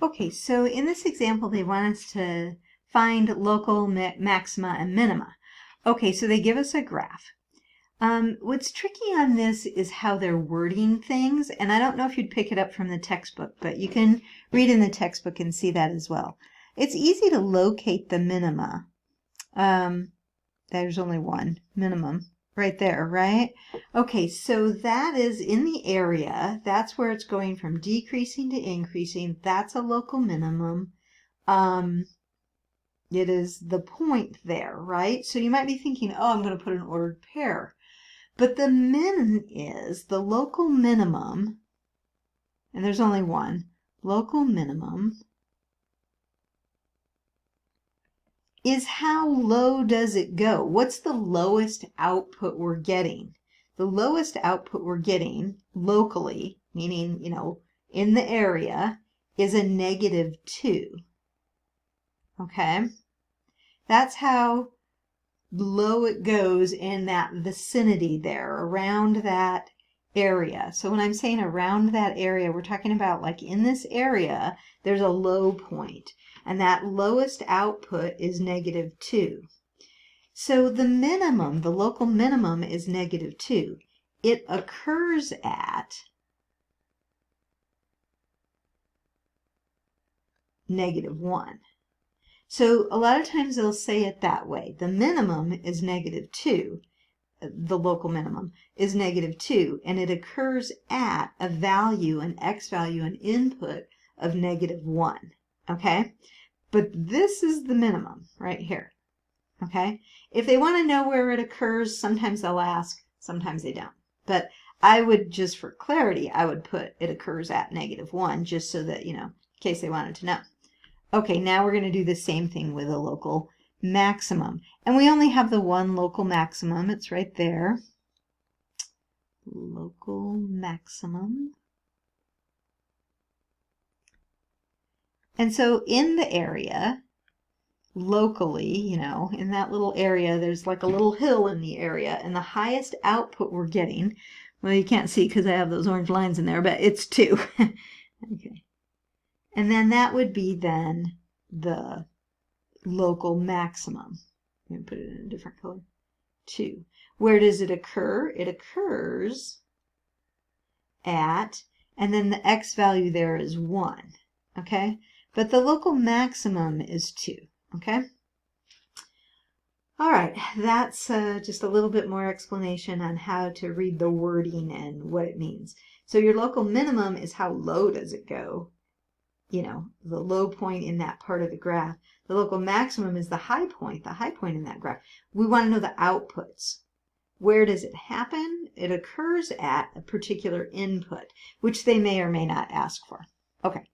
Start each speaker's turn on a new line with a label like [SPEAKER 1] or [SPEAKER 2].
[SPEAKER 1] Okay, so in this example, they want us to find local maxima and minima. Okay, so they give us a graph. What's tricky on this is how they're wording things, and I don't know if you'd pick it up from the textbook, but you can read in the textbook and see that as well. It's easy to locate the minima. There's only one minimum right there, right? Okay, so that is in the area. That's where it's going from decreasing to increasing. That's a local minimum. It is the point there, right? So you might be thinking, oh, I'm going to put an ordered pair. But the min is the local minimum, and there's only one, local minimum is how low does it go? What's the lowest output we're getting? The lowest output we're getting locally, meaning, in the area, is a -2. Okay? That's how low it goes in that vicinity there, around that area. So when I'm saying around that area, we're talking about like in this area, there's a low point, and that lowest output is -2. So the minimum, the local minimum is -2. It occurs at -1. So a lot of times they'll say it that way. The minimum is -2. The local minimum is -2, and it occurs at a value, an x value, an input of -1. Okay? But this is the minimum right here. Okay? If they want to know where it occurs, sometimes they'll ask, sometimes they don't. But I would, just for clarity, I would put it occurs at -1, just so that, in case they wanted to know. Okay, now we're going to do the same thing with a local maximum. And we only have the one local maximum. It's right there. Local maximum. And so in the area, locally, in that little area, there's like a little hill in the area, and the highest output we're getting, well, you can't see because I have those orange lines in there, but it's 2. Okay. And then that would be then the local maximum. I'm going to put it in a different color. 2. Where does it occur? It occurs at, and then the x value there is 1. Okay? But the local maximum is 2. Okay? All right, that's just a little bit more explanation on how to read the wording and what it means. So your local minimum is how low does it go? The low point in that part of the graph. The local maximum is the high point in that graph. We want to know the outputs. Where does it happen? It occurs at a particular input, which they may or may not ask for. Okay.